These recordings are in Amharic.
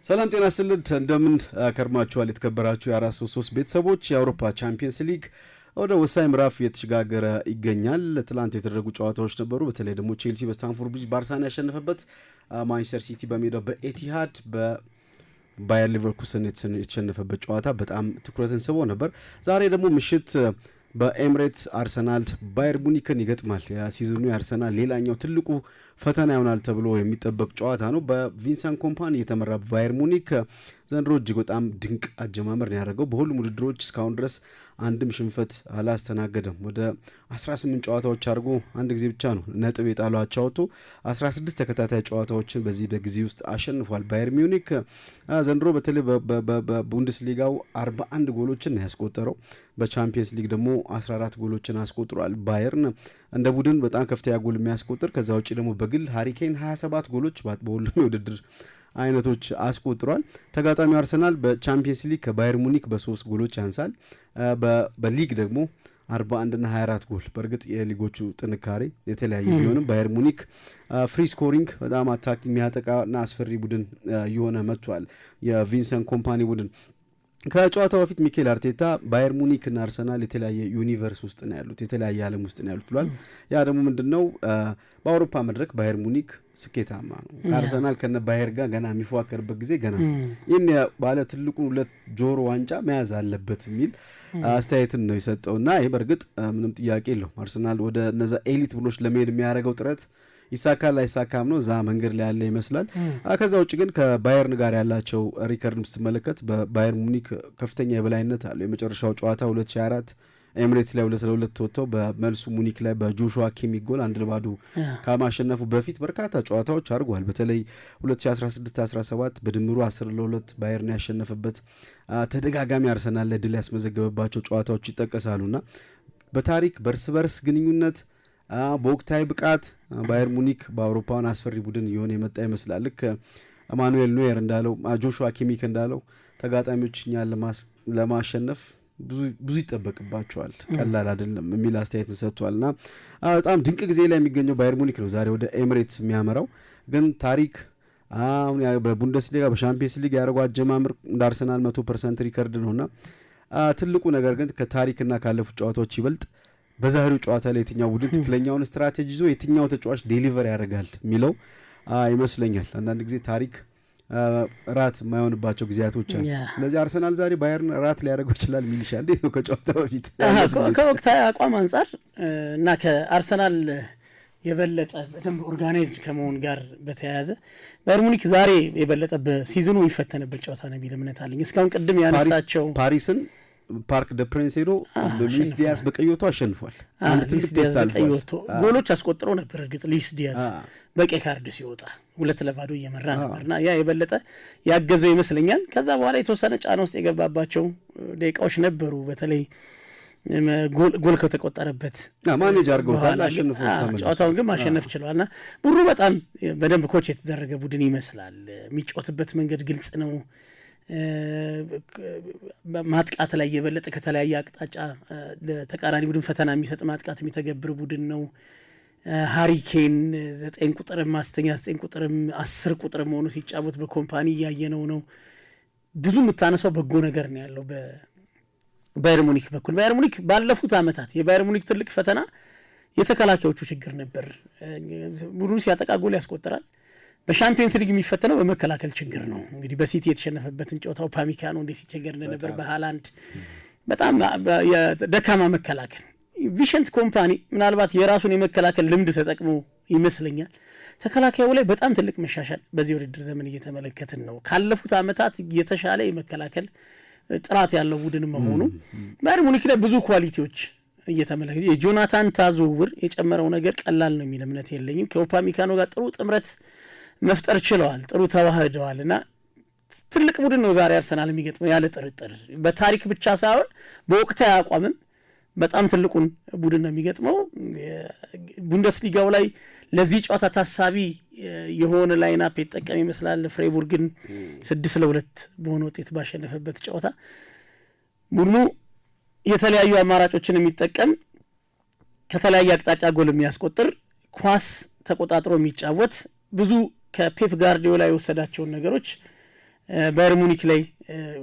ሰላም ጤና ይስጥልን እንደምን ከርማችኋል የተከበራችሁ የ433 ቤተሰቦች የአውሮፓ ቻምፒየንስ ሊግ ወደ ወሳኝ ምዕራፍ እየተሸጋገረ ይገኛል። ትላንት የተደረጉ ጨዋታዎች ነበሩ። በተለይ ደግሞ ቼልሲ በስታንፎርድ ብሪጅ ባርሳን ያሸነፈበት፣ ማንቸስተር ሲቲ በሜዳው በኤቲሃድ በባየር ሊቨርኩሰን የተሸነፈበት ጨዋታ በጣም ትኩረትን ስቦ ነበር። ዛሬ ደግሞ ምሽት በኤምሬትስ አርሰናል ባየር ሙኒክን ይገጥማል። የሲዝኑ የአርሰናል ሌላኛው ትልቁ ፈተና ይሆናል ተብሎ የሚጠበቅ ጨዋታ ነው። በቪንሰንት ኮምፓኒ የተመራ ባየር ሙኒክ ዘንድሮ እጅግ በጣም ድንቅ አጀማመር ነው ያደረገው። በሁሉም ውድድሮች እስካሁን ድረስ አንድም ሽንፈት አላስተናገደም። ወደ 18 ጨዋታዎች አድርጎ አንድ ጊዜ ብቻ ነው ነጥብ የጣለው አቻ ወጥቶ 16 ተከታታይ ጨዋታዎችን በዚህ ጊዜ ውስጥ አሸንፏል። ባየር ሙኒክ ዘንድሮ በተለይ በቡንደስሊጋው 41 ጎሎችን ነው ያስቆጠረው። በቻምፒየንስ ሊግ ደግሞ 14 ጎሎችን አስቆጥሯል። ባየርን እንደ ቡድን በጣም ከፍተኛ ጎል የሚያስቆጥር፣ ከዛ ውጭ ደግሞ በግል ሃሪኬን 27 ጎሎች በሁሉም የውድድር አይነቶች አስቆጥሯል። ተጋጣሚው አርሰናል በቻምፒየንስ ሊግ ከባየር ሙኒክ በ3 ጎሎች ያንሳል። በሊግ ደግሞ 41 እና 24 ጎል። በእርግጥ የሊጎቹ ጥንካሬ የተለያየ ቢሆንም ባየር ሙኒክ ፍሪ ስኮሪንግ በጣም አታክ የሚያጠቃና አስፈሪ ቡድን እየሆነ መጥቷል። የቪንሰንት ኮምፓኒ ቡድን ከጨዋታው በፊት ሚኬል አርቴታ ባየር ሙኒክ እና አርሰናል የተለያየ ዩኒቨርስ ውስጥ ነው ያሉት፣ የተለያየ ዓለም ውስጥ ነው ያሉት ብሏል። ያ ደግሞ ምንድነው በአውሮፓ መድረክ ባየር ሙኒክ ስኬታማ ነው፣ አርሰናል ከነ ባየር ጋር ገና የሚፎካከርበት ጊዜ ገና ይህን ባለ ትልቁን 2 ጆሮ ዋንጫ መያዝ አለበት የሚል አስተያየትን ነው የሰጠውና ይህ በእርግጥ ምንም ጥያቄ የለው። አርሰናል ወደ እነዛ ኤሊት ቡድኖች ለመሄድ የሚያደርገው ጥረት ይሳካል አይሳካም ነው፣ እዛ መንገድ ላይ ያለ ይመስላል። ከዛ ውጭ ግን ከባየርን ጋር ያላቸው ሪከርድ ስትመለከት በባየር ሙኒክ ከፍተኛ የበላይነት አለው። የመጨረሻው ጨዋታ 2024 ኤምሬትስ ላይ 2-2 ተወጥተው በመልሱ ሙኒክ ላይ በጆሹዋ ኪሚክ ጎል 1-0 ከማሸነፉ በፊት በርካታ ጨዋታዎች አድርጓል። በተለይ 2016-17 በድምሩ 10-2 ባየርን ያሸነፈበት ተደጋጋሚ አርሰናል ላይ ድል ያስመዘገበባቸው ጨዋታዎች ይጠቀሳሉና በታሪክ በርስ በርስ ግንኙነት በወቅታዊ ብቃት ባየር ሙኒክ በአውሮፓውን አስፈሪ ቡድን እየሆነ የመጣ ይመስላል። ልክ ማኑኤል ኖየር እንዳለው፣ ጆሹዋ ኪሚክ እንዳለው ተጋጣሚዎች እኛን ለማሸነፍ ብዙ ይጠበቅባቸዋል፣ ቀላል አይደለም የሚል አስተያየትን ሰጥቷልና በጣም ድንቅ ጊዜ ላይ የሚገኘው ባየር ሙኒክ ነው ዛሬ ወደ ኤምሬትስ የሚያመራው። ግን ታሪክ አሁን በቡንደስሊጋ በሻምፒየንስ ሊግ ያደረገው አጀማመር እንደ አርሰናል 100% ሪከርድ ነውና ትልቁ ነገር ግን ከታሪክና ካለፉት ጨዋታዎች ይበልጥ በዛሬው ጨዋታ ላይ የትኛው ቡድን ትክክለኛውን ስትራቴጂ ይዞ የትኛው ተጫዋች ዴሊቨር ያደርጋል የሚለው ይመስለኛል። አንዳንድ ጊዜ ታሪክ ራት የማይሆንባቸው ጊዜያቶች አሉ። ስለዚህ አርሰናል ዛሬ ባየርን ራት ሊያደርገው ይችላል ሚልሻ እንዴት ነው ከጨዋታው በፊት ከወቅታዊ አቋም አንጻር እና ከአርሰናል የበለጠ በደንብ ኦርጋናይዝድ ከመሆን ጋር በተያያዘ ባየር ሙኒክ ዛሬ የበለጠ በሲዝኑ ይፈተነበት ጨዋታ ነው የሚል እምነት አለኝ። እስካሁን ቅድም ያነሳቸው ፓሪስን ፓርክ ደ ፕሪንስ ሄዶ ሉዊስ ዲያዝ በቀይወቶ አሸንፏል። አንድ ትልቅ ቴስት አልፏል። ጎሎች አስቆጥሮ ነበር። እርግጥ ሉዊስ ዲያዝ በቀይ ካርድ ሲወጣ 2-0 እየመራ ነበርና ያ የበለጠ ያገዘው ይመስለኛል። ከዛ በኋላ የተወሰነ ጫና ውስጥ የገባባቸው ደቂቃዎች ነበሩ። በተለይ ጎል ከተቆጠረበት ማኔጅ አድርገውታል፣ አሸንፈውታል። ጨዋታውን ግን ማሸነፍ ችለዋልና ቡድኑ በጣም በደንብ ኮች የተደረገ ቡድን ይመስላል። የሚጫወትበት መንገድ ግልጽ ነው። ማጥቃት ላይ የበለጠ ከተለያየ አቅጣጫ ለተቃራኒ ቡድን ፈተና የሚሰጥ ማጥቃት የሚተገብር ቡድን ነው። ሃሪኬን 9 ቁጥር ማስተኛ 9 ቁጥርም 10 ቁጥር ሆኖ ሲጫወት በኮምፓኒ እያየነው ነው። ብዙ የምታነሳው በጎ ነገር ነው ያለው በባየር ሙኒክ በኩል። ባየር ሙኒክ ባለፉት ዓመታት የባየር ሙኒክ ትልቅ ፈተና የተከላካዮቹ ችግር ነበር። ቡድኑ ሲያጠቃ ጎል ያስቆጥራል። በሻምፒየንስ ሊግ የሚፈተነው በመከላከል ችግር ነው። እንግዲህ በሲቲ የተሸነፈበትን ጨዋታ ኡፓሚካኖ እንደ ሲቸገር እንደነበር በሃላንድ በጣም ደካማ መከላከል። ቪንሰንት ኮምፓኒ ምናልባት የራሱን የመከላከል ልምድ ተጠቅሞ ይመስለኛል ተከላካዩ ላይ በጣም ትልቅ መሻሻል በዚህ ውድድር ዘመን እየተመለከትን ነው። ካለፉት ዓመታት የተሻለ የመከላከል ጥራት ያለው ቡድን መሆኑ ባየር ሙኒክ ላይ ብዙ ኳሊቲዎች እየተመለከተ የጆናታን ታዝውውር የጨመረው ነገር ቀላል ነው የሚል እምነት የለኝም። ከኡፓሚካኖ ጋር ጥሩ ጥምረት መፍጠር ችለዋል፣ ጥሩ ተዋህደዋል እና ትልቅ ቡድን ነው ዛሬ አርሰናል የሚገጥመው ያለ ጥርጥር። በታሪክ ብቻ ሳይሆን በወቅታዊ አቋምም በጣም ትልቁን ቡድን ነው የሚገጥመው። ቡንደስሊጋው ላይ ለዚህ ጨዋታ ታሳቢ የሆነ ላይናፕ የተጠቀመ ይመስላል። ፍሬቡርግን 6-2 በሆነ ውጤት ባሸነፈበት ጨዋታ ቡድኑ የተለያዩ አማራጮችን የሚጠቀም ከተለያየ አቅጣጫ ጎል የሚያስቆጥር ኳስ ተቆጣጥሮ የሚጫወት ብዙ ከፔፕ ጋርዲዮላ የወሰዳቸውን ነገሮች ባየር ሙኒክ ላይ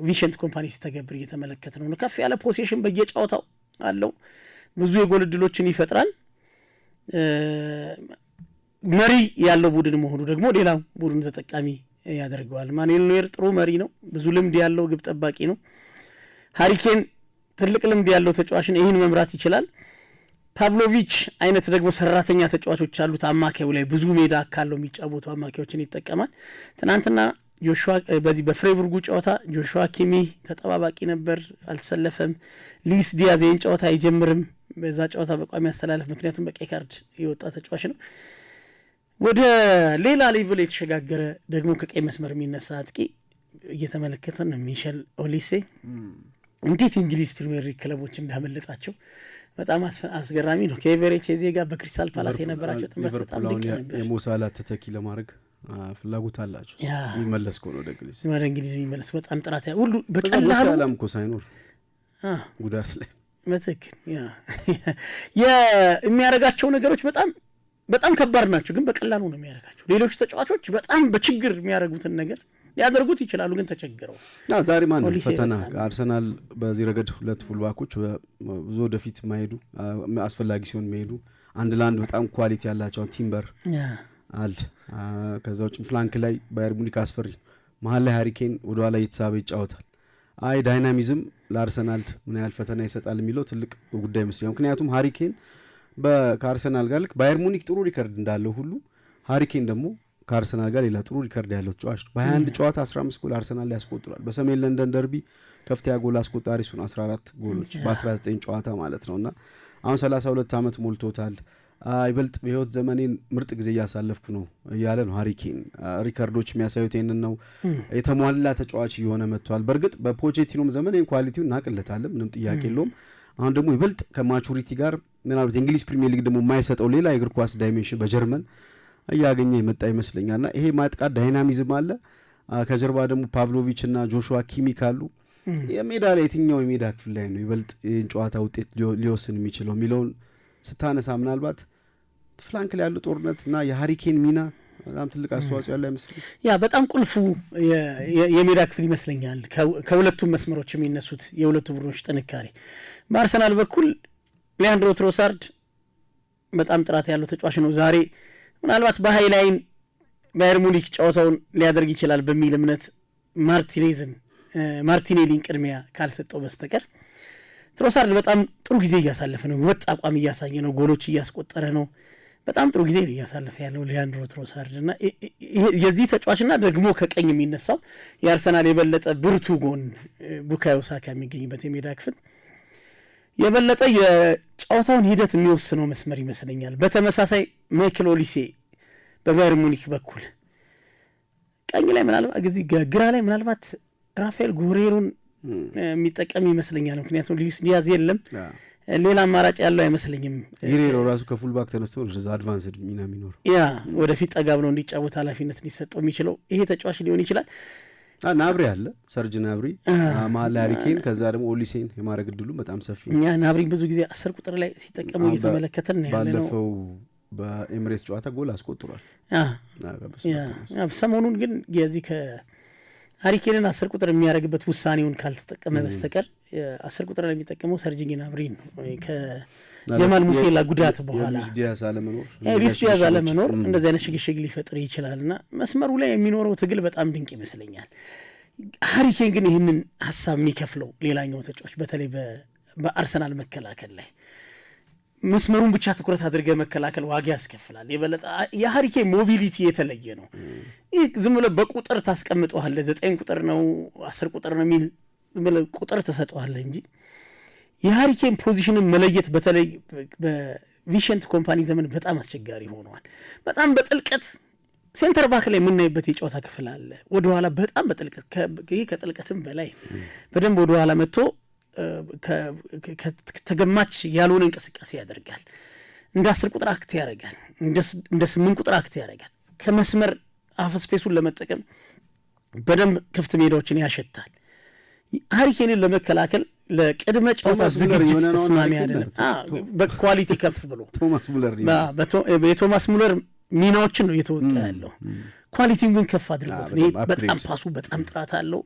ቪንሰንት ኮምፓኒ ሲተገብር እየተመለከተ ነው። ከፍ ያለ ፖሴሽን በየጨዋታው አለው፣ ብዙ የጎል ዕድሎችን ይፈጥራል። መሪ ያለው ቡድን መሆኑ ደግሞ ሌላ ቡድን ተጠቃሚ ያደርገዋል። ማኑኤል ኖየር ጥሩ መሪ ነው፣ ብዙ ልምድ ያለው ግብ ጠባቂ ነው። ሃሪ ኬን ትልቅ ልምድ ያለው ተጫዋች ነው፣ ይህን መምራት ይችላል። ፓቭሎቪች አይነት ደግሞ ሰራተኛ ተጫዋቾች አሉት። አማካዩ ላይ ብዙ ሜዳ ካለው የሚጫወቱ አማካዮችን ይጠቀማል። ትናንትና ጆሹዋ በዚህ በፍሬቡርጉ ጨዋታ ጆሹዋ ኪሚ ተጠባባቂ ነበር፣ አልተሰለፈም። ሉዊስ ዲያዝ ይህን ጨዋታ አይጀምርም በዛ ጨዋታ በቋሚ ያስተላለፍ፣ ምክንያቱም በቀይ ካርድ የወጣ ተጫዋች ነው። ወደ ሌላ ሌቭል የተሸጋገረ ደግሞ ከቀይ መስመር የሚነሳ አጥቂ እየተመለከተን ነው። ሚሼል ኦሊሴ እንዴት የእንግሊዝ ፕሪሚየር ሊግ ክለቦች እንዳመለጣቸው በጣም አስገራሚ ነው። ከኤቨሬች የዜ ጋር በክሪስታል ፓላስ የነበራቸው ጥምረት በጣም ድንቅ ነበር። የሞሳላ ተተኪ ለማድረግ ፍላጎት አላቸው። የሚመለስ ከሆነ ወደ እንግሊዝ የሚመለስ በጣም ጥራት ሁሉ በቀላሉ ሰላም እኮ ሳይኖር ጉዳት ላይ በትክክል የሚያደርጋቸው ነገሮች በጣም ከባድ ናቸው፣ ግን በቀላሉ ነው የሚያደርጋቸው። ሌሎች ተጫዋቾች በጣም በችግር የሚያደርጉትን ነገር ሊያደርጉት ይችላሉ፣ ግን ተቸግረው ዛሬ ማን ፈተና አርሰናል በዚህ ረገድ ሁለት ፉልባኮች ብዙ ወደፊት ማሄዱ አስፈላጊ ሲሆን መሄዱ አንድ ለአንድ በጣም ኳሊቲ ያላቸው ቲምበር አለ። ከዛ ውጭ ፍላንክ ላይ ባየር ሙኒክ አስፈሪ መሀል ላይ ሃሪ ኬን ወደ ኋላ እየተሳበ ይጫወታል። ዳይናሚዝም ለአርሰናል ምን ያህል ፈተና ይሰጣል የሚለው ትልቅ ጉዳይ ይመስለኛል። ምክንያቱም ሃሪ ኬን ከአርሰናል ጋር ልክ ባየር ሙኒክ ጥሩ ሪከርድ እንዳለው ሁሉ ሃሪ ኬን ደግሞ ከአርሰናል ጋር ሌላ ጥሩ ሪከርድ ያለው ተጫዋች በ21 ጨዋታ 15 ጎል አርሰናል ላይ ያስቆጥሯል። በሰሜን ለንደን ደርቢ ከፍተኛ ጎል አስቆጣሪ እሱን 14 ጎሎች በ19 ጨዋታ ማለት ነውና አሁን 32 ዓመት ሞልቶታል። ይበልጥ በህይወት ዘመኔን ምርጥ ጊዜ እያሳለፍኩ ነው እያለ ነው ሃሪ ኬን። ሪከርዶች የሚያሳዩት ይህንን ነው። የተሟላ ተጫዋች እየሆነ መጥቷል። በእርግጥ በፖቼቲኖም ዘመን ይህን ኳሊቲውን እናቅለታለን፣ ምንም ጥያቄ የለውም። አሁን ደግሞ ይበልጥ ከማቹሪቲ ጋር ምናልባት የእንግሊዝ ፕሪሚየር ሊግ ደግሞ የማይሰጠው ሌላ የእግር ኳስ ዳይሜንሽን በጀርመን እያገኘ የመጣ ይመስለኛልና ይሄ ማጥቃት ዳይናሚዝም አለ። ከጀርባ ደግሞ ፓቭሎቪች እና ጆሹዋ ኪሚ ካሉ የሜዳ ላይ የትኛው የሜዳ ክፍል ላይ ነው ይበልጥ ይህን ጨዋታ ውጤት ሊወስን የሚችለው የሚለውን ስታነሳ ምናልባት ፍላንክ ላይ ያለው ጦርነት እና የሃሪ ኬን ሚና በጣም ትልቅ አስተዋጽኦ ያለው ይመስለኛል። በጣም ቁልፉ የሜዳ ክፍል ይመስለኛል። ከሁለቱም መስመሮች የሚነሱት የሁለቱ ቡድኖች ጥንካሬ በአርሰናል በኩል ሊያንድሮ ትሮሳርድ በጣም ጥራት ያለው ተጫዋች ነው። ዛሬ ምናልባት በሃይላይን ባየር ሙኒክ ጨዋታውን ሊያደርግ ይችላል በሚል እምነት ማርቲኔሊን ቅድሚያ ካልሰጠው በስተቀር ትሮሳርድ በጣም ጥሩ ጊዜ እያሳለፈ ነው። ወጥ አቋም እያሳየ ነው። ጎሎች እያስቆጠረ ነው። በጣም ጥሩ ጊዜ እያሳለፈ ያለው ሊያንድሮ ትሮሳርድ እና የዚህ ተጫዋችና ደግሞ ከቀኝ የሚነሳው የአርሰናል የበለጠ ብርቱ ጎን ቡካዮ ሳካ የሚገኝበት የሜዳ ክፍል የበለጠ የጨዋታውን ሂደት የሚወስነው መስመር ይመስለኛል። በተመሳሳይ ማይክል ኦሊሴ በባየር ሙኒክ በኩል ቀኝ ላይ ምናልባት ግራ ላይ ምናልባት ራፋኤል ጉሬሮን የሚጠቀም ይመስለኛል። ምክንያቱም ሉዊስ ዲያዝ የለም፣ ሌላ አማራጭ ያለው አይመስለኝም። ጉሬሮ ራሱ ከፉልባክ ተነስቶ ወደ አድቫንስድ ሚና የሚኖር ወደፊት ጠጋ ብሎ እንዲጫወት ኃላፊነት ሊሰጠው የሚችለው ይሄ ተጫዋች ሊሆን ይችላል። ናብሪ አለ፣ ሰርጅ ናብሪ መሀል ላይ ሃሪ ኬን፣ ከዛ ደግሞ ኦሊሴን የማድረግ እድሉ በጣም ሰፊ ነው። ናብሪ ብዙ ጊዜ 10 ቁጥር ላይ ሲጠቀሙ እየተመለከተን ነው ያለ ነው። ባለፈው በኤምሬትስ ጨዋታ ጎል አስቆጥሯል። ሰሞኑን ግን የዚህ ሃሪ ኬንን 10 ቁጥር የሚያደርግበት ውሳኔውን ካልተጠቀመ በስተቀር 10 ቁጥር ላይ የሚጠቀመው ሰርጅ ናብሪ ነው። ከጀማል ሙሴላ ጉዳት በኋላ ሉዊስ ዲያዝ አለመኖር እንደዚህ አይነት ሽግሽግ ሊፈጥር ይችላልና መስመሩ ላይ የሚኖረው ትግል በጣም ድንቅ ይመስለኛል። ሃሪ ኬን ግን ይህንን ሀሳብ የሚከፍለው ሌላኛው ተጫዋች በተለይ በአርሰናል መከላከል ላይ መስመሩን ብቻ ትኩረት አድርገ መከላከል ዋጋ ያስከፍላል። የበለጠ የሃሪ ኬን ሞቢሊቲ የተለየ ነው። ይህ ዝም ብለህ በቁጥር ታስቀምጠዋለህ፣ 9 ቁጥር ነው 10 ቁጥር ነው የሚል ቁጥር ተሰጠዋለህ እንጂ የሃሪ ኬን ፖዚሽንን መለየት በተለይ በቪንሰንት ኮምፓኒ ዘመን በጣም አስቸጋሪ ሆኗል። በጣም በጥልቀት ሴንተር ባክ ላይ የምናይበት የጨዋታ ክፍል አለ። ወደኋላ በጣም በጥልቀት ከጥልቀትም በላይ በደንብ ወደኋላ መጥቶ ተገማች ያልሆነ እንቅስቃሴ ያደርጋል። እንደ 10 ቁጥር አክት ያደርጋል፣ እንደ 8 ቁጥር አክት ያደርጋል። ከመስመር አፍ ስፔሱን ለመጠቀም በደንብ ክፍት ሜዳዎችን ያሸታል። ሃሪ ኬንን ለመከላከል ለቅድመ ጨዋታ ዝግጅት ተስማሚ አይደለም። በኳሊቲ ከፍ ብሎ የቶማስ ሙለር ሚናዎችን ነው እየተወጣ ያለው። ኳሊቲውን ግን ከፍ አድርጎት ነው። በጣም ፓሱ በጣም ጥራት አለው።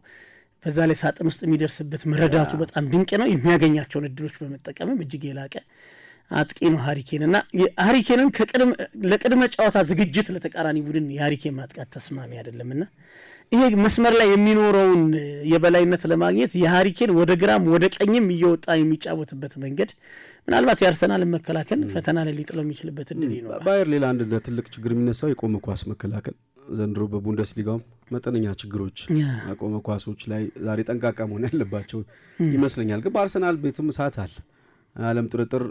በዛ ላይ ሳጥን ውስጥ የሚደርስበት መረዳቱ በጣም ድንቅ ነው። የሚያገኛቸውን እድሎች በመጠቀምም እጅግ የላቀ አጥቂ ነው ሃሪኬን እና ሃሪኬንን ለቅድመ ጨዋታ ዝግጅት ለተቃራኒ ቡድን የሃሪኬን ማጥቃት ተስማሚ አይደለምና ይሄ መስመር ላይ የሚኖረውን የበላይነት ለማግኘት የሃሪኬን ወደ ግራም ወደ ቀኝም እየወጣ የሚጫወትበት መንገድ ምናልባት የአርሰናል መከላከል ፈተና ላይ ሊጥለው የሚችልበት እድል ይኖራል። ባየር ሌላ አንድ ትልቅ ችግር የሚነሳው የቆመ ኳስ መከላከል ዘንድሮ በቡንደስሊጋውም መጠነኛ ችግሮች የቆመ ኳሶች ላይ ዛሬ ጠንቃቃ መሆን ያለባቸው ይመስለኛል። ግን በአርሰናል ቤትም እሳት አለ። ዓለም ጥርጥር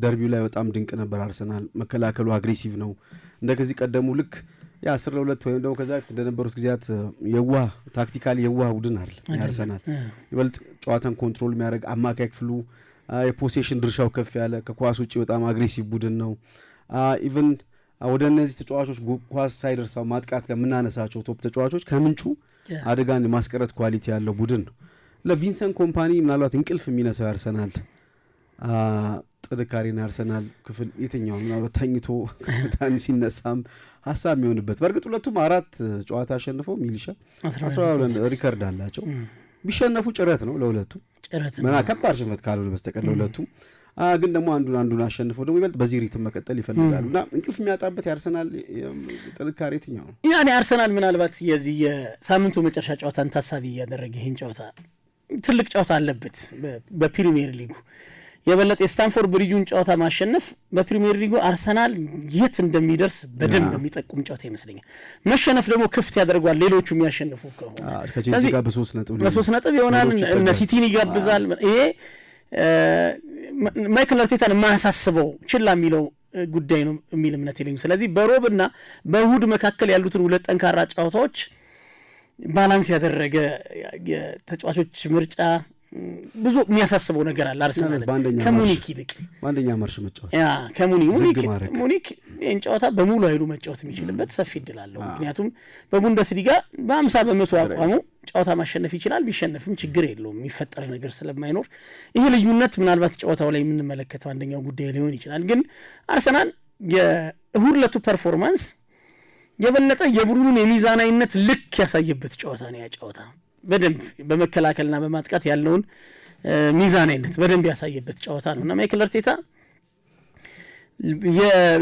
ደርቢው ላይ በጣም ድንቅ ነበር። አርሰናል መከላከሉ አግሬሲቭ ነው። እንደከዚህ ቀደሙ ልክ የ10-2 ወይም ደግሞ ከዛ በፊት እንደነበሩት ጊዜያት የዋህ ታክቲካሊ የዋህ ቡድን አይደል አርሰናል። ይበልጥ ጨዋታን ኮንትሮል የሚያደርግ አማካይ ክፍሉ የፖሴሽን ድርሻው ከፍ ያለ ከኳስ ውጪ በጣም አግሬሲቭ ቡድን ነው። ኢቭን ወደ እነዚህ ተጫዋቾች ኳስ ሳይደርሳው ማጥቃት ለምናነሳቸው ቶፕ ተጫዋቾች ከምንጩ አደጋን የማስቀረት ኳሊቲ ያለው ቡድን ነው። ለቪንሰንት ኮምፓኒ ምናልባት እንቅልፍ የሚነሳው ያርሰናል ጥንካሬና ያርሰናል ክፍል የትኛው ምናልባት ተኝቶ ከታን ሲነሳም ሐሳብ የሚሆንበት። በእርግጥ ሁለቱም 4 ጨዋታ አሸንፈው ሚሊሻ 12 ሪከርድ አላቸው። ቢሸነፉ ጭረት ነው ለሁለቱም ምና ከባድ ሽንፈት ካልሆነ በስተቀር ለሁለቱም። ግን ደግሞ አንዱን አሸንፈው ደግሞ ይበልጥ በዚህ ሪትም መቀጠል ይፈልጋሉና እንቅልፍ የሚያጣበት ያርሰናል ጥንካሬ የትኛው ነው? ያኔ አርሰናል ምናልባት የዚህ የሳምንቱ መጨረሻ ጨዋታን ታሳቢ እያደረገ ይህን ጨዋታ ትልቅ ጨዋታ አለበት በፕሪሚየር ሊጉ የበለጠ የስታንፎርድ ብሪጁን ጨዋታ ማሸነፍ በፕሪሚየር ሊጉ አርሰናል የት እንደሚደርስ በደንብ የሚጠቁም ጨዋታ ይመስለኛል። መሸነፍ ደግሞ ክፍት ያደርጓል ሌሎቹ የሚያሸንፉ ከሆነ ከቼልሲ ጋር በ3 ነጥብ ይሆናል። እነ ሲቲን ይጋብዛል። ይሄ ማይክል አርቴታን የማያሳስበው ችላ የሚለው ጉዳይ ነው የሚል እምነት የለኝም። ስለዚህ በሮብና በእሁድ መካከል ያሉትን 2 ጠንካራ ጨዋታዎች ባላንስ ያደረገ የተጫዋቾች ምርጫ ብዙ የሚያሳስበው ነገር አለ። አርሰናል ከሙኒክ ይልቅ ባንደኛ ማርሽ መጫወት ሙኒክ ይህን ጨዋታ በሙሉ ኃይሉ መጫወት የሚችልበት ሰፊ እድል አለው። ምክንያቱም በቡንደስሊጋ በ50% አቋሙ ጨዋታ ማሸነፍ ይችላል። ቢሸነፍም ችግር የለውም የሚፈጠር ነገር ስለማይኖር ይሄ ልዩነት ምናልባት ጨዋታው ላይ የምንመለከተው አንደኛው ጉዳይ ሊሆን ይችላል። ግን አርሰናል የእሁድ ዕለቱ ፐርፎርማንስ የበለጠ የቡድኑን የሚዛናዊነት ልክ ያሳየበት ጨዋታ ነው። ያ ጨዋታ በደንብ በመከላከልና በማጥቃት ያለውን ሚዛናዊነት በደንብ ያሳየበት ጨዋታ ነውና ማይክል አርቴታ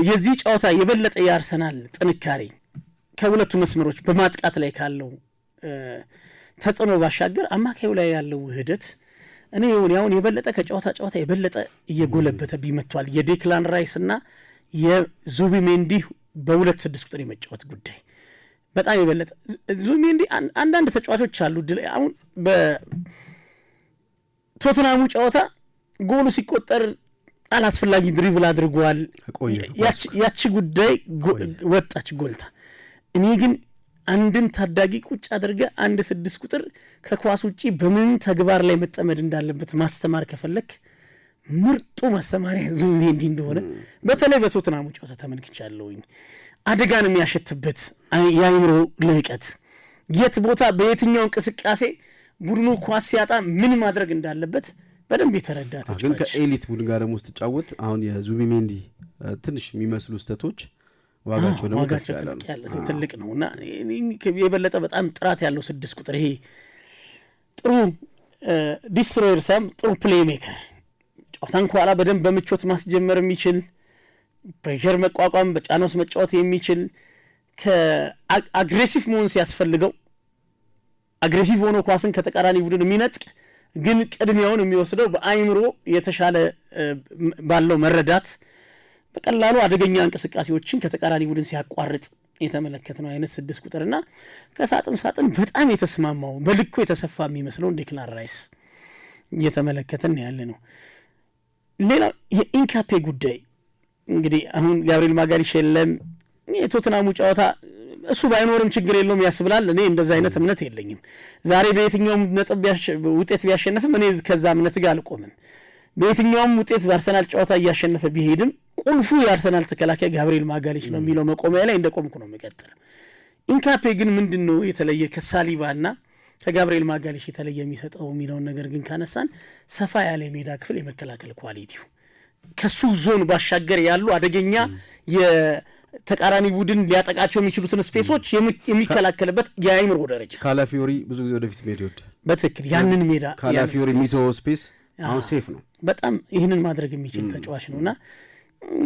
የዚህ ጨዋታ የበለጠ የአርሰናል ጥንካሬ ከሁለቱ መስመሮች በማጥቃት ላይ ካለው ተጽዕኖ ባሻገር አማካዩ ላይ ያለው ውህደት እኔ ያውን የበለጠ ከጨዋታ የበለጠ እየጎለበተ ቢመቷል። የዴክላን ራይስ እና የዙቢሜንዲ በ2-6 ቁጥር የመጫወት ጉዳይ በጣም የበለጠ ዙቢሜንዲ አንዳንድ ተጫዋቾች አሉ አሁን በቶተናሙ ጨዋታ ጎሉ ሲቆጠር አላስፈላጊ ድሪብል አድርጓል። ያቺ ጉዳይ ወጣች ጎልታ። እኔ ግን አንድን ታዳጊ ቁጭ አድርገ 1-6 ቁጥር ከኳስ ውጪ በምን ተግባር ላይ መጠመድ እንዳለበት ማስተማር ከፈለክ ምርጡ ማስተማሪያ ዙቢሜንዲ እንደሆነ በተለይ በቶተናሙ ጨዋታ ተመልክቻለሁኝ። አደጋን የሚያሸትበት የአይምሮ ልህቀት የት ቦታ በየትኛው እንቅስቃሴ ቡድኑ ኳስ ሲያጣ ምን ማድረግ እንዳለበት በደንብ የተረዳ ተጫዋች። ግን ከኤሊት ቡድን ጋር ደግሞ ስትጫወት አሁን የዙቢሜንዲ ትንሽ የሚመስሉ ስተቶች ዋጋቸው ደግሞ ትልቅ ነውና የበለጠ በጣም ጥራት ያለው 6 ቁጥር ይሄ ጥሩ ዲስትሮየር ሳም ጥሩ ፕሌይ ሜከር ጨዋታን ኋላ በደንብ በምቾት ማስጀመር የሚችል ፕሬሸር መቋቋም በጫናውስ መጫወት የሚችል ከአግሬሲቭ መሆን ሲያስፈልገው አግሬሲቭ ሆኖ ኳስን ከተቃራኒ ቡድን የሚነጥቅ ግን ቅድሚያውን የሚወስደው በአይምሮ የተሻለ ባለው መረዳት በቀላሉ አደገኛ እንቅስቃሴዎችን ከተቃራኒ ቡድን ሲያቋርጥ የተመለከተነው አይነት 6 ቁጥርና ከሳጥን በጣም የተስማማው በልኩ የተሰፋ የሚመስለው ዴክላን ራይስ እየተመለከተን ያለ ነው። ሌላ የኢንካፔ ጉዳይ እንግዲህ አሁን ጋብሪኤል ማጋሊሽ የለም። የቶተናሙ ጨዋታ እሱ ባይኖርም ችግር የለውም ያስብላል። እኔ እንደዛ አይነት እምነት የለኝም። ዛሬ በየትኛውም ነጥብ ውጤት ቢያሸንፍም እኔ ከዛ እምነት ጋር አልቆምም። በየትኛውም ውጤት በአርሰናል ጨዋታ እያሸነፈ ቢሄድም ቁልፉ የአርሰናል ተከላካይ ጋብሪኤል ማጋሊሽ ነው የሚለው መቆሚያ ላይ እንደቆምኩ ነው መቀጠል። ኢንካፔ ግን ምንድነው የተለየ ከሳሊባና ከጋብሪኤል ማጋሊሽ የተለየ የሚሰጠው የሚለውን ነገር ግን ካነሳን ሰፋ ያለ ሜዳ ክፍል የመከላከል ኳሊቲው ከሱ ዞን ባሻገር ያሉ አደገኛ ተቃራኒ ቡድን ሊያጠቃቸው የሚችሉትን ስፔሶች የሚከላከልበት የአይምሮ ደረጃ። ካላፊዮሪ ብዙ ጊዜ ወደፊት ሜዳ ይወዳል። በትክክል ያንን ሜዳ ካላፊዮሪ የሚተው ስፔስ አሁን ሴፍ ነው። በጣም ይህንን ማድረግ የሚችል ተጫዋች ነውና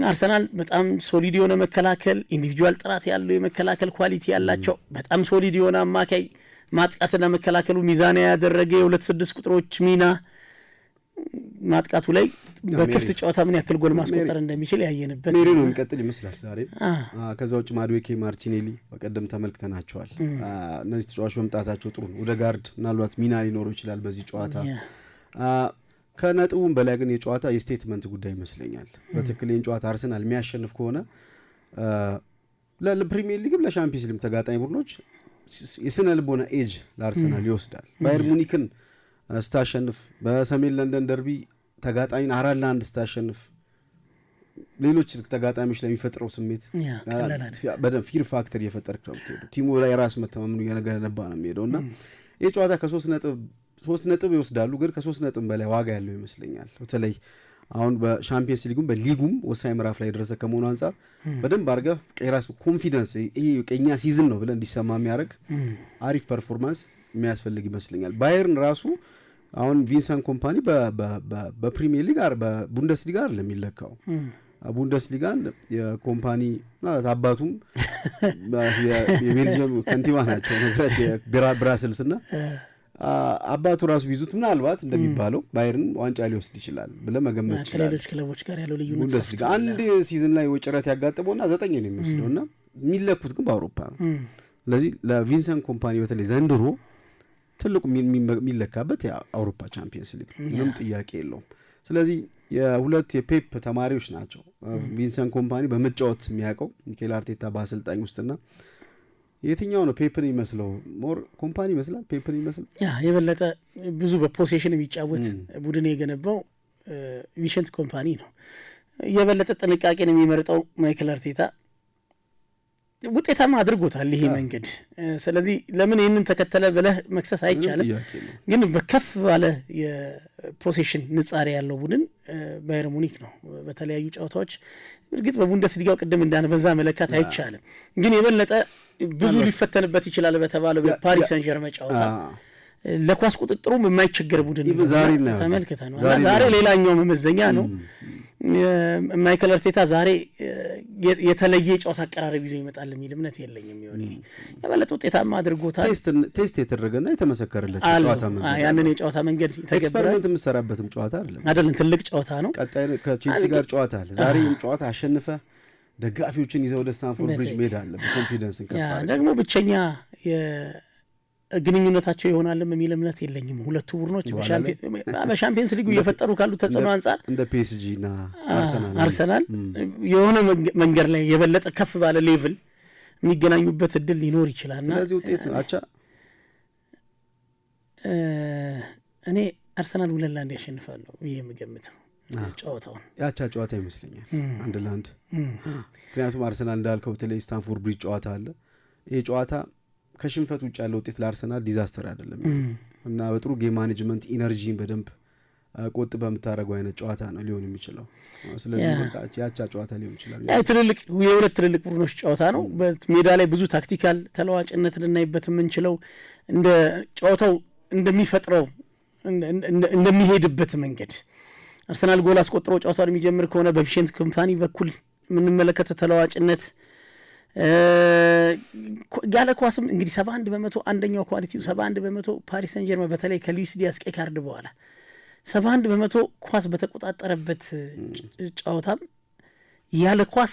አርሰናል በጣም ሶሊድ የሆነ መከላከል፣ ኢንዲቪጁዋል ጥራት ያለው የመከላከል ኳሊቲ ያላቸው በጣም ሶሊድ የሆነ አማካይ፣ ማጥቃትና መከላከሉ ሚዛን ያደረገ የ2-6 ቁጥሮች ሚና ማጥቃቱ ላይ በክፍት ጨዋታ ምን ያክል ጎል ማስቆጠር እንደሚችል ያየንበት ሜሪ ነው የሚቀጥል ይመስላል ዛሬ። ከዛ ውጭ ማድዌኬ፣ ማርቲኔሊ በቀደም ተመልክተናቸዋል። እነዚህ ተጫዋቾች መምጣታቸው ጥሩ ነው። ወደ ጋርድ ምናልባት ሚና ሊኖረው ይችላል በዚህ ጨዋታ። ከነጥቡም በላይ ግን የጨዋታ የስቴትመንት ጉዳይ ይመስለኛል። በትክክል ይህን ጨዋታ አርሰናል የሚያሸንፍ ከሆነ ለፕሪሚየር ሊግም ለሻምፒየንስ ሊግም ተጋጣሚ ቡድኖች የስነ ልቦና ኤጅ ለአርሰናል ይወስዳል። ባየር ሙኒክን ስታሸንፍ፣ በሰሜን ለንደን ደርቢ ተጋጣሚን 4-1 ስታሸንፍ ሌሎች ተጋጣሚዎች ለሚፈጥረው ስሜት በደንብ ፊር ፋክተር እየፈጠርክ ነው የምትሄደው። ቲሙ ላይ የራስ መተማመኑ እየገነባ ነው የሚሄደው እና ይህ ጨዋታ ከ3 ነጥብ ይወስዳሉ፣ ግን ከ3 ነጥብ በላይ ዋጋ ያለው ይመስለኛል። በተለይ አሁን በሻምፒየንስ ሊጉም በሊጉም ወሳኝ ምዕራፍ ላይ ደረሰ ከመሆኑ አንጻር በደንብ አድርገህ የራስ ኮንፊደንስ ይሄ ቀኛ ሲዝን ነው ብለን እንዲሰማ የሚያደርግ አሪፍ ፐርፎርማንስ የሚያስፈልግ ይመስለኛል። ባየርን ራሱ አሁን ቪንሰንት ኮምፓኒ በፕሪሚየር ሊግ በቡንደስሊጋ አይደለም የሚለካው። ቡንደስሊጋን የኮምፓኒ ማለት አባቱም የቤልጅየም ከንቲባ ናቸው ንብረት ብራስልስ እና አባቱ ራሱ ቢዙት ምናልባት እንደሚባለው ባየርን ዋንጫ ሊወስድ ይችላል ብለህ መገመት ይችላል። ከሌሎች ክለቦች ጋር ያለው ልዩነት ቡንደስሊጋ አንድ ሲዝን ላይ ጭረት ያጋጠመውና 9 ነው የሚወስደው እና የሚለኩት ግን በአውሮፓ ነው። ስለዚህ ለቪንሰንት ኮምፓኒ በተለይ ዘንድሮ ትልቁ የሚለካበት የአውሮፓ ቻምፒየንስ ሊግ ምንም ጥያቄ የለውም። ስለዚህ የሁለት የፔፕ ተማሪዎች ናቸው። ቪንሰንት ኮምፓኒ በመጫወት የሚያውቀው ሚኬል አርቴታ በአሰልጣኝ ውስጥና የትኛው ነው ፔፕን ይመስለው? ሞር ኮምፓኒ ይመስላል ፔፕን ይመስል የበለጠ ብዙ በፖሴሽን የሚጫወት ቡድን የገነባው ቪንሰንት ኮምፓኒ ነው። የበለጠ ጥንቃቄን የሚመርጠው ማይክል አርቴታ ውጤታማ አድርጎታል ይሄ መንገድ። ስለዚህ ለምን ይህንን ተከተለ ብለህ መክሰስ አይቻልም። ግን በከፍ ባለ የፖሴሽን ንጻሬ ያለው ቡድን ባየር ሙኒክ ነው በተለያዩ ጨዋታዎች። እርግጥ በቡንደስሊጋው ቅድም እንዳንበዛ መለካት አይቻልም፣ ግን የበለጠ ብዙ ሊፈተንበት ይችላል በተባለው በፓሪስ ሰን ዠርመን ጨዋታ ለኳስ ቁጥጥሩም የማይቸገር ቡድን ተመልክተናል። ዛሬ ሌላኛው መመዘኛ ነው። ማይክል አርቴታ ዛሬ የተለየ ጨዋታ አቀራረብ ይዞ ይመጣል የሚል እምነት የለኝም። ይሆን የበለጠ ውጤታማ አድርጎታል። ቴስት የተደረገና የተመሰከረለት ጨዋታ መንገድ ያንን የጨዋታ መንገድ ኤክስፐሪመንት የምትሰራበትም ጨዋታ አይደለም፣ ትልቅ ጨዋታ ነው። ቀጣይ ከቼልሲ ጋር ጨዋታ አለ። ዛሬም ጨዋታ አሸንፈ ደጋፊዎችን ይዘው ወደ ስታንፎርድ ብሪጅ መሄድ አለ። በኮንፊደንስን ከፋ ደግሞ ብቸኛ ግንኙነታቸው ይሆናልም የሚል እምነት የለኝም። ሁለቱ ቡድኖች በሻምፒየንስ ሊጉ እየፈጠሩ ካሉ ተጽዕኖ አንጻር እንደ ፒኤስጂ እና አርሰናል የሆነ መንገድ ላይ የበለጠ ከፍ ባለ ሌቭል የሚገናኙበት እድል ሊኖር ይችላል። ስለዚህ ውጤት አቻ እኔ አርሰናል 2-1 ያሸንፋል ነው ይሄ የምገምተው። ጨዋታውን ያቻ ጨዋታ ይመስለኛል 1-1። ምክንያቱም አርሰናል እንዳልከው በተለይ ስታንፎርድ ብሪጅ ጨዋታ አለ። ይሄ ጨዋታ ከሽንፈት ውጭ ያለው ውጤት ለአርሰናል ዲዛስተር አይደለም እና በጥሩ ጌም ማኔጅመንት ኢነርጂን በደንብ ቆጥ በምታደርገው አይነት ጨዋታ ነው ሊሆን የሚችለው። ስለዚህ ያቻ ጨዋታ ሊሆን ይችላል። የሁለት ትልልቅ ቡድኖች ጨዋታ ነው። በሜዳ ላይ ብዙ ታክቲካል ተለዋጭነት ልናይበት የምንችለው እንደ ጨዋታው እንደሚፈጥረው እንደሚሄድበት መንገድ አርሰናል ጎል አስቆጥሮ ጨዋታውን የሚጀምር ከሆነ በቪንሰንት ኮምፓኒ በኩል የምንመለከተው ተለዋጭነት ያለ ኳስም እንግዲህ 71% አንደኛው ኳሊቲው 71% ፓሪስ ሰን ዠርመን በተለይ ከሉዊስ ዲያስ ቀይ ካርድ በኋላ 71% ኳስ በተቆጣጠረበት ጨዋታም ያለ ኳስ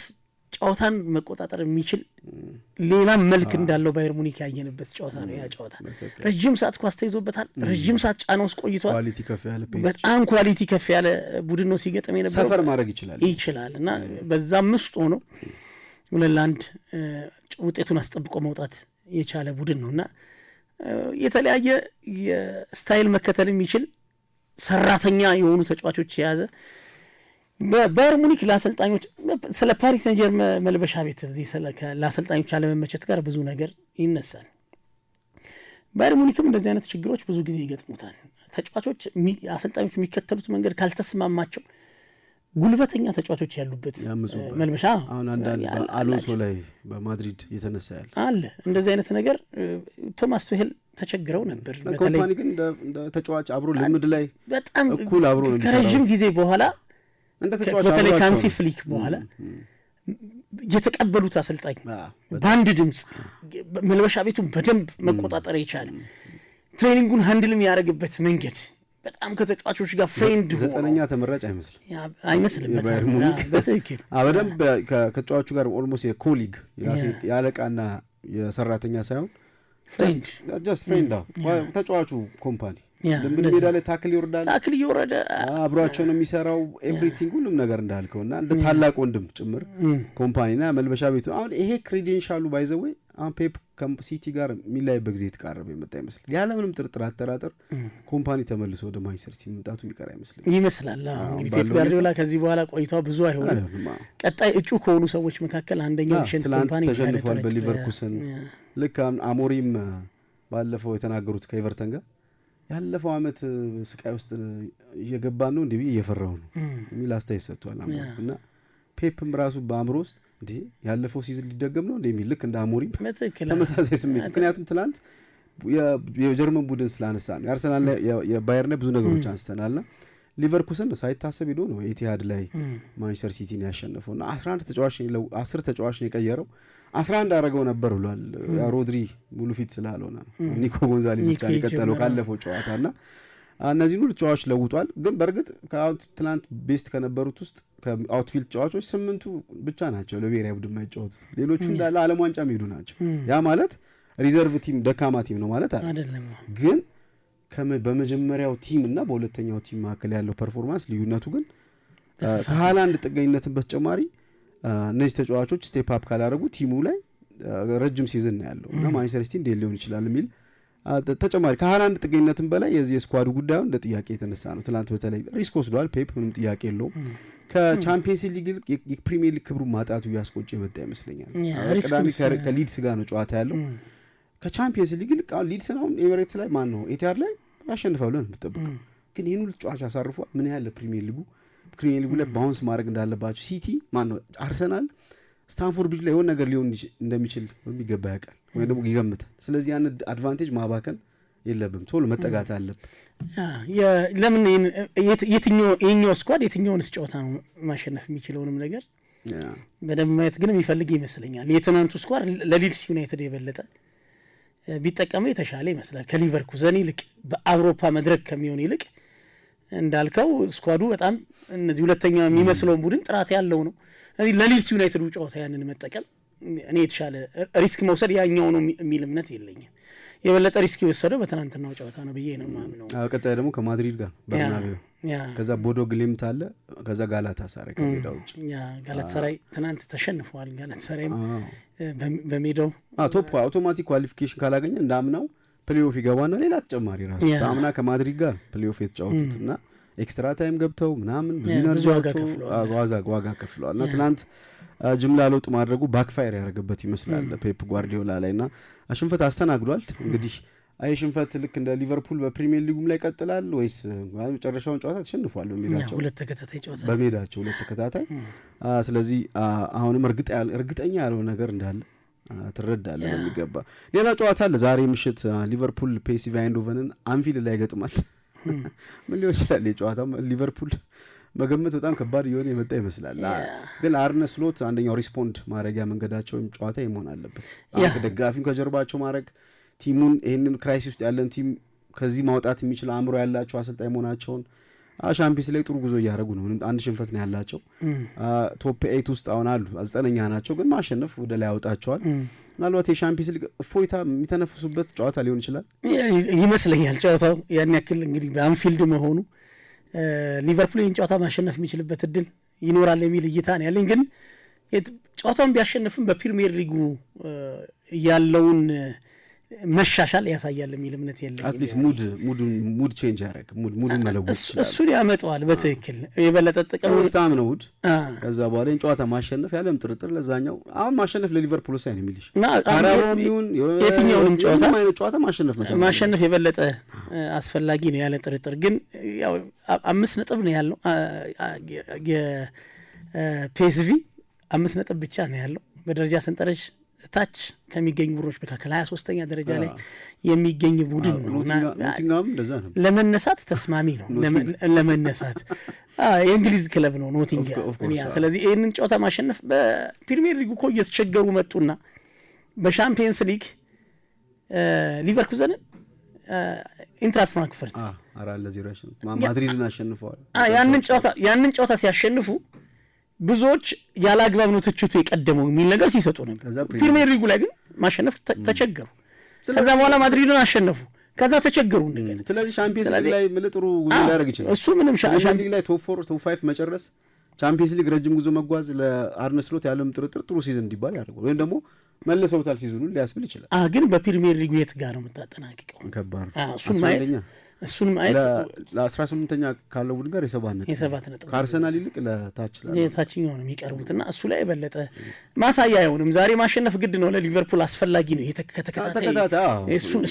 ጨዋታን መቆጣጠር የሚችል ሌላ መልክ እንዳለው ባየር ሙኒክ ያየንበት ጨዋታ ነው። ያ ጨዋታ ረጅም ሰዓት ኳስ ተይዞበታል። ረጅም ሰዓት ጫና ውስጥ ቆይቷል። በጣም ኳሊቲ ከፍ ያለ ቡድን ነው ሲገጥም የነበረው። ሰፈር ማድረግ ይችላል እና በዛም ውስጥ ሆኖ 2-1 ውጤቱን አስጠብቆ መውጣት የቻለ ቡድን ነውና የተለያየ የስታይል መከተል የሚችል ሰራተኛ የሆኑ ተጫዋቾች የያዘ ባየር ሙኒክ ለአሰልጣኞች ስለ ፓሪስ ሰን ዠርመን መልበሻ ቤት እዚህ ለአሰልጣኞች አለመመቸት ጋር ብዙ ነገር ይነሳል። ባየር ሙኒክም እንደዚህ አይነት ችግሮች ብዙ ጊዜ ይገጥሙታል። ተጫዋቾች አሰልጣኞች የሚከተሉት መንገድ ካልተስማማቸው ጉልበተኛ ተጫዋቾች ያሉበት መልበሻ አሁን አንዳንድ አሎንሶ ላይ በማድሪድ የተነሳ አለ እንደዚህ አይነት ነገር ቶማስ ቱሄል ተቸግረው ነበር። በተለይ ግን እንደ ተጫዋች አብሮ ልምድ ላይ በጣም እኩል አብሮ ነው የሚሰራው ከረጅም ጊዜ በኋላ እንደ ተጫዋች በተለይ ካንሲ ፍሊክ በኋላ የተቀበሉት አሰልጣኝ በአንድ ድምጽ መልበሻ ቤቱን በደንብ መቆጣጠር የቻለ ትሬኒንጉን ሃንድል የሚያደርግበት መንገድ በጣም ከተጫዋቾች ጋር ፍሬንድ ሆኖ ዘጠነኛ ተመራጭ አይመስልም ባየር ሙኒክ በትክክል በደንብ ከተጫዋቹ ጋር ኦልሞስት የኮሊግ ያለቃና የሰራተኛ ሳይሆን just friend ተጫዋቹ ኮምፓኒ ሜዳ ላይ ታክል ይወርዳል አብሯቸው ነው የሚሰራው ኤቭሪቲንግ ሁሉም ነገር እንዳልከውና እንደ ታላቅ ወንድም ጭምር ኮምፓኒና መልበሻ ቤቱ አሁን ይሄ ክሬዴንሻሉ ባይዘወይ አሁን ፔፕ ከሲቲ ጋር የሚላይበት ጊዜ ተቃረበ የመጣ ይመስል ያለ ምንም ጥርጥር አጠራጠር ኮምፓኒ ተመልሶ ወደ ማንቸስተር ሲቲ መምጣቱ ይቀር ይመስላል። እንግዲህ ፔፕ ጋርዲዮላ ከዚህ በኋላ ቆይታው ብዙ አይሆንም። ቀጣይ እጩ ከሆኑ ሰዎች መካከል አንደኛው ሸንት ኮምፓኒ ተሸንፏል በሊቨርኩሰን ልክ አሞሪም ባለፈው የተናገሩት ከኤቨርተን ጋር ያለፈው አመት ስቃይ ውስጥ እየገባን ነው እንዴ እየፈራው ነው የሚል አስተያየት ሰጥቷል እና ፔፕም ራሱ በአእምሮ ውስጥ እንዴ ያለፈው ሲዝን ሊደገም ነው እንደሚል ልክ እንደ አሞሪም ተመሳሳይ ስሜት ምክንያቱም ትላንት የጀርመን ቡድን ስላነሳ ነው የአርሰናል የባየርን ብዙ ነገሮች አንስተናልና ሊቨርኩሰን ሳይታሰብ ሄዶ ነው ኤቲሃድ ላይ ማንቸስተር ሲቲን ያሸነፈውና 10 ተጫዋች ነው የቀየረው 11 አረጋው ነበር ብሏል። ሮድሪ ሙሉ ፊት ስላልሆነ ኒኮ ጎንዛሌዝ ብቻ የቀጠለው ካለፈው ጨዋታና እነዚህን ሁሉ ተጫዋቾች ለውጧል። ግን በርግጥ ትላንት ቤስት ከነበሩት ውስጥ ከአውትፊልድ ተጫዋቾች 8ቱ ብቻ ናቸው ለብሔራዊ ቡድን የማይጫወቱት ሌሎቹ እንዳለ ዓለም ዋንጫ የሚሄዱ ናቸው። ያ ማለት ሪዘርቭ ቲም ደካማ ቲም ነው ማለት አይደለም። ግን በመጀመሪያው ቲም እና በሁለተኛው ቲም መካከል ያለው ፐርፎርማንስ ልዩነቱ ግን ከሃላንድ ጥገኝነትን በተጨማሪ እነዚህ ተጫዋቾች ስቴፕ አፕ ካላደረጉ ቲሙ ላይ ረጅም ሲዝን ነው ያለው እና ማንቸስተር ሲቲ እንዴት ሊሆን ይችላል የሚል ተጨማሪ ከሃላንድ ጥገኝነትን በላይ የስኳዱ ጉዳዩ እንደ ጥያቄ የተነሳ ነው። ትናንት በተለይ ሪስክ ወስዷል ፔፕ ምንም ጥያቄ የለውም። ከቻምፒየንስ ሊግ የፕሪሚየር ሊግ ክብሩን ማጣቱ ያስቆጨ የመጣ ይመስለኛል። ቅዳሜ ከሊድስ ጋር ነው ጨዋታ ያለው ከቻምፒየንስ ሊግ ሊድስ ነው ኤሚሬትስ ላይ ማን ነው ኤቲሃድ ላይ ያሸንፋል ብለን የምትጠብቀው ግን ይህን ሁሉ ጨዋታ አሳርፏል። ምን ያህል ፕሪሚየር ሊጉ ላይ ባውንስ ማድረግ እንዳለባቸው ሲቲ ማን ነው አርሰናል ስታንፎርድ ብሪጅ ላይ የሆነ ነገር ሊሆን እንደሚችል በሚገባ ያውቃል ወይ ደግሞ ይገምታል። ስለዚህ ያን አድቫንቴጅ ማባከን የለብም ቶሎ መጠጋት አለበት። ለምን የትኛው ስኳድ የትኛውንስ ጨዋታ ነው ማሸነፍ የሚችለውንም ነገር በደንብ ማየት ግን የሚፈልግ ይመስለኛል። የትናንቱ ስኳድ ለሊድስ ዩናይትድ የበለጠ ቢጠቀመው የተሻለ ይመስላል ከሊቨርኩሰን ይልቅ በአውሮፓ መድረክ ከሚሆን ይልቅ እንዳልከው ስኳዱ በጣም እነዚህ ሁለተኛ የሚመስለውን ቡድን ጥራት ያለው ነው። ስለዚህ ለሊድስ ዩናይትድ ጨዋታ ያንን መጠቀም እኔ የተሻለ ሪስክ መውሰድ ያኛው ነው የሚል እምነት የለኝም። የበለጠ ሪስክ የወሰደው በትናንትናው ጨዋታ ነው ብዬ ነው ማምነው። ቀጣይ ደግሞ ከማድሪድ ጋር በርናቤው ከዛ ቦዶ ግሊምት አለ ከዛ ጋላታሳራይ ከሜዳው ውጭ ጋላታሳራይ ትናንት ተሸንፈዋል። ጋላታሳራይ በሜዳው ቶፕ አውቶማቲክ ኳሊፊኬሽን ካላገኘ እንዳምናው ፕሌኦፍ ይገባና ሌላ ተጨማሪ ራሱ ታምና ከማድሪድ ጋር ፕሌኦፍ የተጫወቱትና ኤክስትራ ታይም ገብተው ምናምን ብዙ ኢነርጂ ዋጋ ከፍለዋልና ትናንት ጅምላ ለውጥ ማድረጉ ባክፋየር ያደረገበት ይመስላል ፔፕ ጓርዲዮላ ላይና ሽንፈት አስተናግዷል። እንግዲህ አይ ሽንፈት ልክ እንደ ሊቨርፑል በፕሪሚየር ሊጉም ላይ ቀጥላል ወይስ መጨረሻውን ጨዋታ ተሸንፏል በሜዳቸው ሁለት ተከታታይ ስለዚህ አሁንም እርግጠኛ ያለው ነገር እንዳለ ትረዳለህ የሚገባ ሌላ ጨዋታ አለ ዛሬ ምሽት ሊቨርፑል ፒኤስቪ አይንዶቨንን አንፊልድ ላይ ገጥማል። ምን ሊሆን ይችላል የጨዋታው ሊቨርፑል መገመት በጣም ከባድ የሆነ የመጣ ይመስላል። ግን አርነ ስሎት አንደኛው ሪስፖንድ ማድረጊያ መንገዳቸው ጨዋታ ይሆን አለበት። ደጋፊውን ከጀርባቸው ማድረግ ቲሙን ይሄንን ክራይሲስ ውስጥ ያለን ቲም ከዚህ ማውጣት የሚችል አእምሮ ያላቸው አሰልጣኝ መሆናቸውን ሻምፒየንስ ላይ ጥሩ ጉዞ እያደረጉ ነው። አንድ ሽንፈት ነው ያላቸው ቶፕ 8 ውስጥ አሁን አሉ 9ኛ ናቸው ግን ማሸነፍ ወደ ላይ ያወጣቸዋል። ምናልባት የሻምፒየንስ ሊግ እፎይታ የሚተነፍሱበት ጨዋታ ሊሆን ይችላል ይመስለኛል። ጨዋታው ያን ያክል እንግዲህ በአንፊልድ መሆኑ ሊቨርፑል ይህን ጨዋታ ማሸነፍ የሚችልበት እድል ይኖራል የሚል እይታ ነው ያለኝ። ግን ጨዋታውን ቢያሸንፍም በፕሪሚየር ሊጉ ያለውን መሻሻል ያሳያል የሚል እምነት የለኝም። አትሊስት ሙድ ቼንጅ ያደርግ ሙዱን መለወጥ ይችላል። እሱን ያመጣዋል በትክክል የበለጠ ጥቅም ስታም ነው ውድ ከዛ በኋላ ጨዋታ ማሸነፍ ያለም ጥርጥር ለዛኛው አሁን ማሸነፍ ለሊቨርፑል ወሳኝ ነው የሚልሽ አራባም ይሁን የትኛውንም ጨዋታ ማሸነፍ የበለጠ አስፈላጊ ነው ያለ ጥርጥር። ግን ያው 5 ነጥብ ነው ያለው የፒኤስቪ 5 ነጥብ ብቻ ነው ያለው በደረጃ ሰንጠረዥ ታች ከሚገኙ ቡድኖች መካከል 23ኛ ደረጃ ላይ የሚገኝ ቡድን ነውና ለመነሳት ተስማሚ ነው። ለመነሳት የእንግሊዝ ክለብ ነው ኖቲንግሃም። ስለዚህ ይህንን ጨዋታ ማሸነፍ በፕሪሚየር ሊግ እኮ እየተቸገሩ መጡና በሻምፒየንስ ሊግ ሊቨርኩዘንን ኢንትራክት ፍራንክፈርት 4-0 ማድሪድን አሸንፈዋል። ያንን ጨዋታ ሲያሸንፉ ብዙዎች ያለ አግባብ ነው ትችቱ የቀደመው የሚል ነገር ሲሰጡ ነበር። ፕሪሚየር ሊጉ ላይ ግን ማሸነፍ ተቸገሩ። ከዛ በኋላ ማድሪድን አሸነፉ። ከዛ ተቸገሩ እንደገና። ስለዚህ ሻምፒየንስ ሊግ ላይ ጥሩ ጉዞ ሊያደርግ ይችላል። እሱ ምንም ሻምፒየንስ ሊግ ላይ ቶፕ 4 ቶፕ 5 መጨረስ ቻምፒየንስ ሊግ ረጅም ጉዞ መጓዝ ለአርነ ስሎት ያለም ጥርጥር ጥሩ ሲዝን እንዲባል ያደርጋል። ወይም ደግሞ መልሰውታል ሲዝኑን ሊያስብል ይችላል። ግን በፕሪሚየር ሊጉ የት ጋር ነው የምታጠናቅቀው? ከባድ እሱን ማየት ለ18ኛ ካለው ቡድን ጋር የሰባት ነጥብ ከአርሰናል ይልቅ ለታችኛው ነው የሚቀርቡትና እሱ ላይ የበለጠ ማሳያ አይሆንም። ዛሬ ማሸነፍ ግድ ነው ለሊቨርፑል አስፈላጊ ነው። ይሄ ተከታታይ እሱን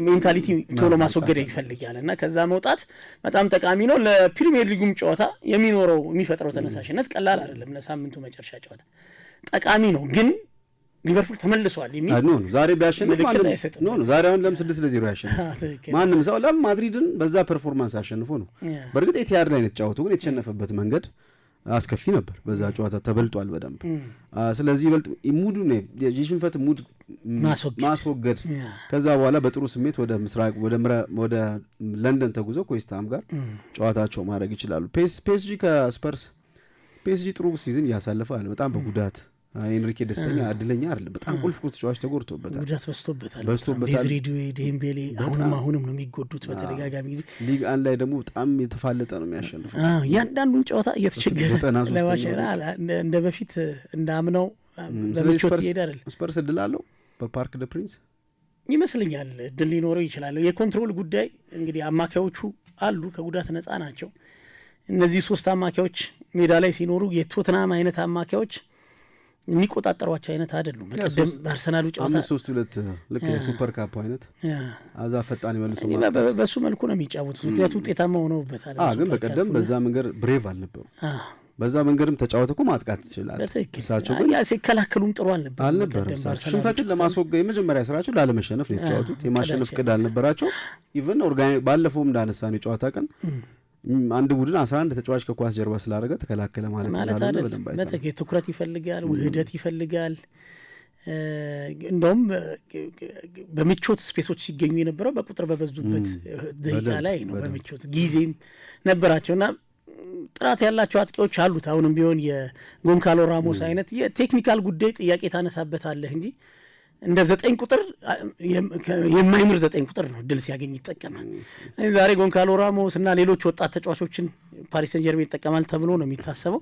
ሜንታሊቲ ቶሎ ማስወገድ ይፈልጋል እና ከዛ መውጣት በጣም ጠቃሚ ነው። ለፕሪሚየር ሊጉም ጨዋታ የሚፈጥረው ተነሳሽነት ቀላል አይደለም። ለሳምንቱ መጨረሻ ጨዋታ ጠቃሚ ነው ግን ሊቨርፑል ተመልሷል የሚል ዛሬ ቢያሸንፍ ዛሬ አሁን ለም 6-0 ያሸንፍ ማንም ሰው ማድሪድን በዛ ፐርፎርማንስ አሸንፎ ነው። በእርግጥ ኤቲሃድ ላይ ነው የተጫወተው ግን የተሸነፈበት መንገድ አስከፊ ነበር። በዛ ጨዋታ ተበልጧል በደንብ። ስለዚህ ይበልጥ ሙዱ ነው የሽንፈት ሙድ ማስወገድ ከዛ በኋላ በጥሩ ስሜት ወደ ምስራቅ ወደ ለንደን ተጉዘው ከዌስትሃም ጋር ጨዋታቸው ማድረግ ይችላሉ። ፒኤስጂ ከስፐርስ ፒኤስጂ ጥሩ ሲዝን እያሳለፈ አለ። በጣም በጉዳት ኤንሪኬ ደስተኛ እድለኛ አይደለም። በጣም ቁልፍ ተጫዋች ተጎድቶበታል። ጉዳት በዝቶበታል። ዴዝሬዲ ዴምቤሌ አሁንም ነው የሚጎዱት በተደጋጋሚ ጊዜ። ሊግ አንድ ላይ ደግሞ በጣም የተፋለጠ ነው የሚያሸንፈው። ያንዳንዱን ጨዋታ እየተቸገረ ለማሸነፍ እንደ በፊት እንዳምነው በምቾት ይሄድ አይደል። ስፐርስ እድል አለው በፓርክ ደ ፕሪንስ ይመስለኛል። እድል ሊኖረው ይችላል። የኮንትሮል ጉዳይ እንግዲህ አማካዮቹ አሉ ከጉዳት ነፃ ናቸው። እነዚህ 3 አማካዮች ሜዳ ላይ ሲኖሩ የቶትናም አይነት አማካዮች የሚቆጣጠሯቸው አይነት አይደሉም። በቀደም በአርሰናሉ ጨዋታ 3-2 ልክ የሱፐር ካፕ አይነት አዛ ፈጣን ይመልሱ በሱ መልኩ ነው የሚጫወቱት። ምክንያቱም ውጤታማ ሆነውበታል። ግን በቀደም በዛ መንገድ ብሬቭ አልነበሩ። በዛ መንገድም ተጫወተ እኮ ማጥቃት ይችላል። እሳቸው ግን ሲከላከሉም ጥሩ አልነበረም። ሽንፈትን ለማስወገድ የመጀመሪያ ስራቸው ላለመሸነፍ ነው የተጫወቱት። የማሸነፍ ቅድ አልነበራቸው። ኢቨን ባለፈውም እንዳነሳን የጨዋታ ቀን አንድ ቡድን 11 ተጫዋች ከኳስ ጀርባ ስላደረገ ተከላከለ ማለት አይደለም። ትኩረት ይፈልጋል፣ ውህደት ይፈልጋል። እንደውም በምቾት ስፔሶች ሲገኙ የነበረው በቁጥር በበዙበት ደቂቃ ላይ ነው። በምቾት ጊዜም ነበራቸውና ጥራት ያላቸው አጥቂዎች አሉት። አሁንም ቢሆን የጎንካሎ ራሞስ አይነት የቴክኒካል ጉዳይ ጥያቄ ታነሳበታለህ እንጂ እንደ 9 ቁጥር የማይምር 9 ቁጥር ነው ድል ሲያገኝ ይጠቀማል። ዛሬ ጎንካሎ ራሞስ እና ሌሎች ወጣት ተጫዋቾችን ፓሪስ ሰን ጀርሜን ይጠቀማል ተብሎ ነው የሚታሰበው።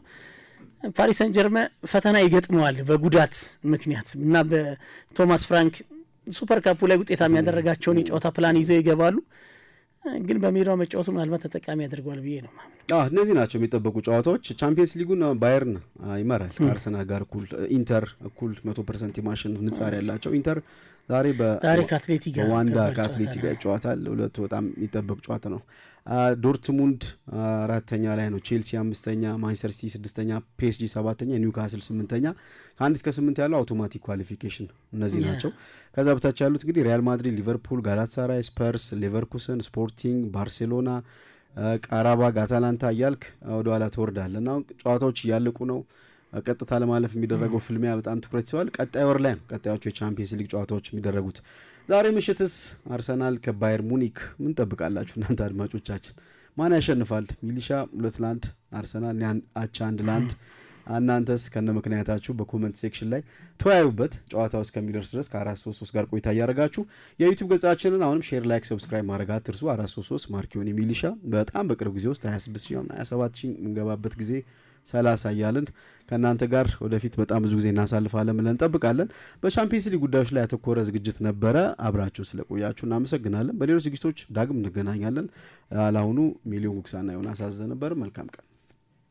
ፓሪስ ሰን ጀርሜን ፈተና ይገጥመዋል በጉዳት ምክንያት እና በቶማስ ፍራንክ ሱፐር ካፑ ላይ ውጤታ የሚያደረጋቸውን የጨዋታ ፕላን ይዘው ይገባሉ። ግን በሜዳው መጫወቱ ምናልባት ተጠቃሚ ያደርገዋል ብዬ ነው። እነዚህ ናቸው የሚጠበቁ ጨዋታዎች። ቻምፒየንስ ሊጉን ባየርን ይመራል ከአርሰናል ጋር እኩል። ኢንተር እኩል 100% የማሸነፍ ንጻሪ ያላቸው ኢንተር ዛሬ በዋንዳ ከአትሌቲክ ጋር ይጫወታል። ሁለቱ በጣም የሚጠበቅ ጨዋታ ነው። ዶርትሙንድ 4ኛ ላይ ነው፣ ቼልሲ 5ኛ፣ ማንቸስተር ሲቲ 6ኛ፣ ፒኤስጂ 7ኛ፣ ኒውካስል 8ኛ። ከ1 እስከ 8 ያለው አውቶማቲክ ኳሊፊኬሽን እነዚህ ናቸው። ከዛ በታች ያሉት እንግዲህ ሪያል ማድሪድ፣ ሊቨርፑል፣ ጋላታሳራይ፣ ስፐርስ፣ ሌቨርኩሰን፣ ስፖርቲንግ፣ ባርሴሎና፣ ቃራባግ፣ አታላንታ እያልክ ወደ ኋላ ትወርዳለህ እና ጨዋታዎች እያለቁ ነው። ቀጥታ ለማለፍ የሚደረገው ፍልሚያ በጣም ትኩረት ይስባል። ቀጣይ ወር ላይ ነው ቀጣዮቹ የቻምፒየንስ ሊግ ጨዋታዎች የሚደረጉት። ዛሬ ምሽትስ አርሰናል ከባየር ሙኒክ ምን ጠብቃላችሁ እናንተ አድማጮቻችን? ማን ያሸንፋል? ሚሊሻ 2-1 አርሰናል አቻ 1-1 እናንተስ ከነ ምክንያታችሁ በኮመንት ሴክሽን ላይ ተወያዩበት። ጨዋታው እስከሚደርስ ድረስ ከ433 ጋር ቆይታ እያደረጋችሁ የዩቲዩብ ገጻችንን አሁንም ሼር፣ ላይክ፣ ሰብስክራይብ ማድረግ አትርሱ። 433 ማርኪዮኒ ሚሊሻ በጣም በቅርብ ጊዜ ውስጥ 26,000 27,000 የምንገባበት ጊዜ 30 እያልን ከእናንተ ጋር ወደፊት በጣም ብዙ ጊዜ እናሳልፋለን ብለን እንጠብቃለን። በቻምፒየንስ ሊግ ጉዳዮች ላይ ያተኮረ ዝግጅት ነበረ። አብራችሁ ስለቆያችሁ እናመሰግናለን። በሌሎች ዝግጅቶች ዳግም እንገናኛለን። ለአሁኑ ሚሊዮን ጉግሳና ዮናስ አዘዘ ነበር። መልካም ቀን።